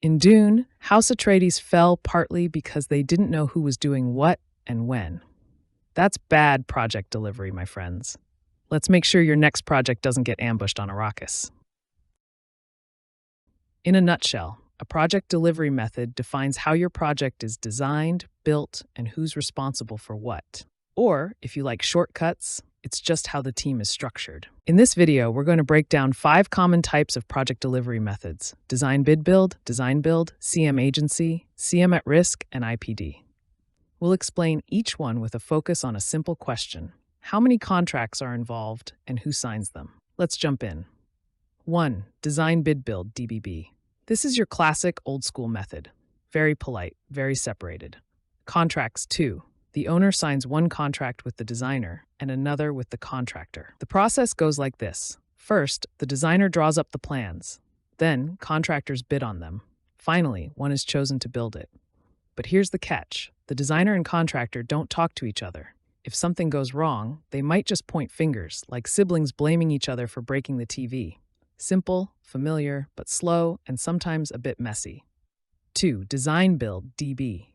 In Dune, House Atreides fell partly because they didn't know who was doing what and when. That's bad project delivery, my friends. Let's make sure your next project doesn't get ambushed on Arrakis. In a nutshell, a project delivery method defines how your project is designed, built, and who's responsible for what. Or, if you like shortcuts, it's just how the team is structured. In this video, we're going to break down 5 common types of project delivery methods: design bid build, CM agency, CM at risk, and IPD. We'll explain each one with a focus on a simple question: how many contracts are involved and who signs them? Let's jump in. 1. Design bid build, DBB. This is your classic old-school method. Very polite, very separated. Contracts 2. The owner signs one contract with the designer and another with the contractor. The process goes like this. First, the designer draws up the plans. Then, contractors bid on them. Finally, one is chosen to build it. But here's the catch. The designer and contractor don't talk to each other. If something goes wrong, they might just point fingers, like siblings blaming each other for breaking the TV. Simple, familiar, but slow, and sometimes a bit messy. 2. Design build, DB.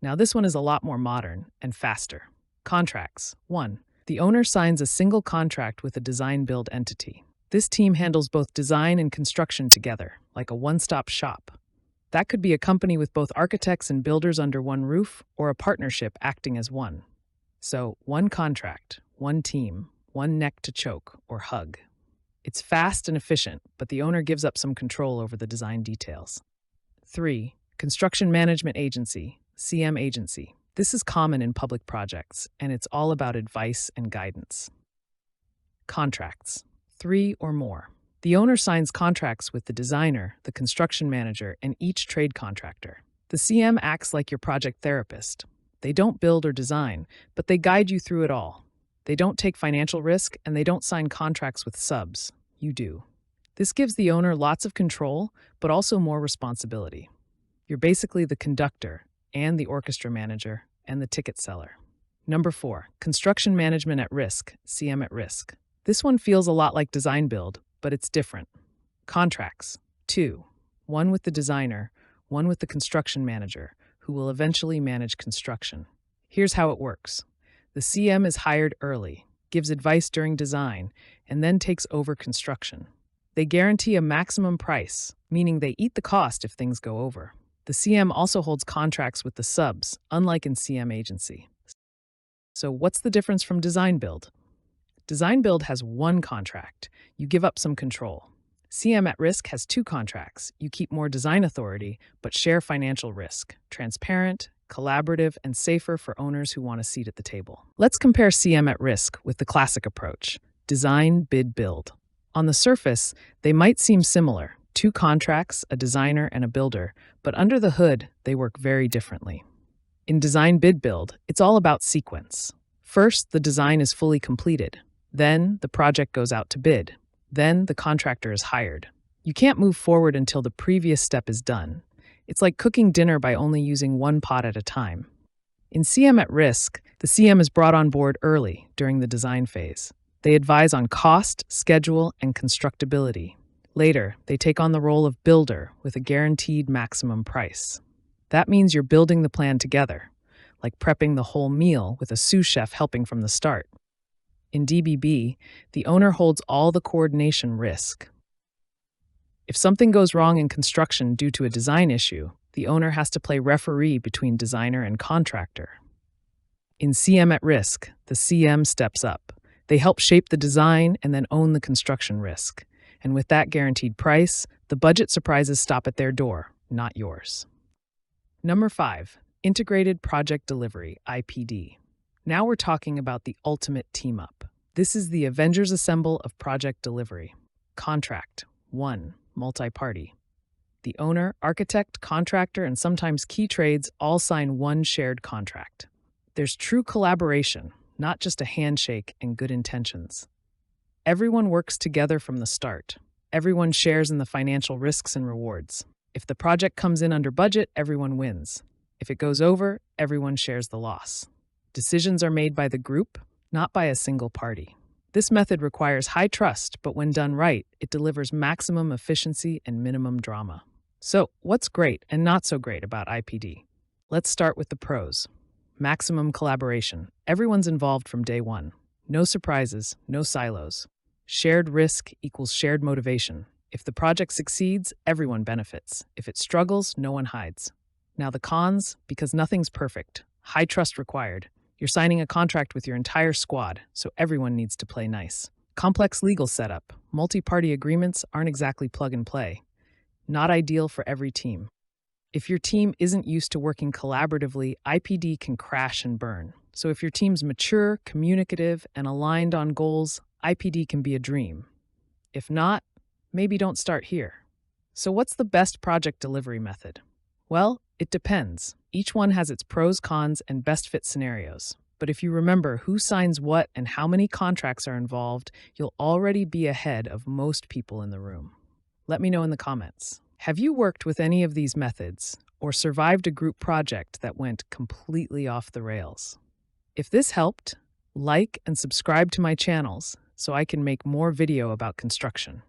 Now this one is a lot more modern and faster. Contracts. 1. The owner signs a single contract with a design build entity. This team handles both design and construction together, like a one-stop shop. That could be a company with both architects and builders under one roof, or a partnership acting as one. So, one contract, one team, one neck to choke or hug. It's fast and efficient, but the owner gives up some control over the design details. 3. Construction Management Agency, CM agency. This is common in public projects, and it's all about advice and guidance. Contracts. 3 or more. The owner signs contracts with the designer, the construction manager, and each trade contractor. The CM acts like your project therapist. They don't build or design, but they guide you through it all. They don't take financial risk, and they don't sign contracts with subs. You do. This gives the owner lots of control, but also more responsibility. You're basically the conductor, and the orchestra manager, and the ticket seller. Number 4. Construction Management at Risk, CM at risk. This one feels a lot like design build, but it's different. Contracts. 2. One with the designer, one with the construction manager, who will eventually manage construction. Here's how it works. The CM is hired early, gives advice during design, and then takes over construction. They guarantee a maximum price, meaning they eat the cost if things go over. The CM also holds contracts with the subs, unlike in CM agency. So what's the difference from design build? Design build has one contract. You give up some control. CM at risk has 2 contracts. You keep more design authority, but share financial risk. Transparent, collaborative, and safer for owners who want a seat at the table. Let's compare CM at risk with the classic approach: design, bid, build. On the surface, they might seem similar: 2 contracts, a designer, and a builder, but under the hood, they work very differently. In design, bid, build, it's all about sequence. First, the design is fully completed. Then, the project goes out to bid. Then, the contractor is hired. You can't move forward until the previous step is done. It's like cooking dinner by only using one pot at a time. In CM at risk, the CM is brought on board early during the design phase. They advise on cost, schedule, and constructability. Later, they take on the role of builder with a guaranteed maximum price. That means you're building the plan together, like prepping the whole meal with a sous chef helping from the start. In DBB, the owner holds all the coordination risk. If something goes wrong in construction due to a design issue, the owner has to play referee between designer and contractor. In CM at risk, the CM steps up. They help shape the design and then own the construction risk. And with that guaranteed price, the budget surprises stop at their door, not yours. Number 5. Integrated Project Delivery, IPD. Now we're talking about the ultimate team-up. This is the Avengers assemble of project delivery. Contract. 1. Multi-party. The owner, architect, contractor, and sometimes key trades all sign one shared contract. There's true collaboration, not just a handshake and good intentions. Everyone works together from the start. Everyone shares in the financial risks and rewards. If the project comes in under budget, everyone wins. If it goes over, everyone shares the loss. Decisions are made by the group, not by a single party. This method requires high trust, but when done right, it delivers maximum efficiency and minimum drama. So, what's great and not so great about IPD? Let's start with the pros. Maximum collaboration. Everyone's involved from day one. No surprises, no silos. Shared risk equals shared motivation. If the project succeeds, everyone benefits. If it struggles, no one hides. Now, the cons, because nothing's perfect. High trust required. You're signing a contract with your entire squad, so everyone needs to play nice. Complex legal setup. Multi-party agreements aren't exactly plug and play. Not ideal for every team. If your team isn't used to working collaboratively, IPD can crash and burn. So if your team's mature, communicative, and aligned on goals, IPD can be a dream. If not, maybe don't start here. So what's the best project delivery method? Well, it depends. Each one has its pros, cons, and best fit scenarios. But if you remember who signs what and how many contracts are involved, you'll already be ahead of most people in the room. Let me know in the comments. Have you worked with any of these methods or survived a group project that went completely off the rails? If this helped, like and subscribe to my channels so I can make more video about construction.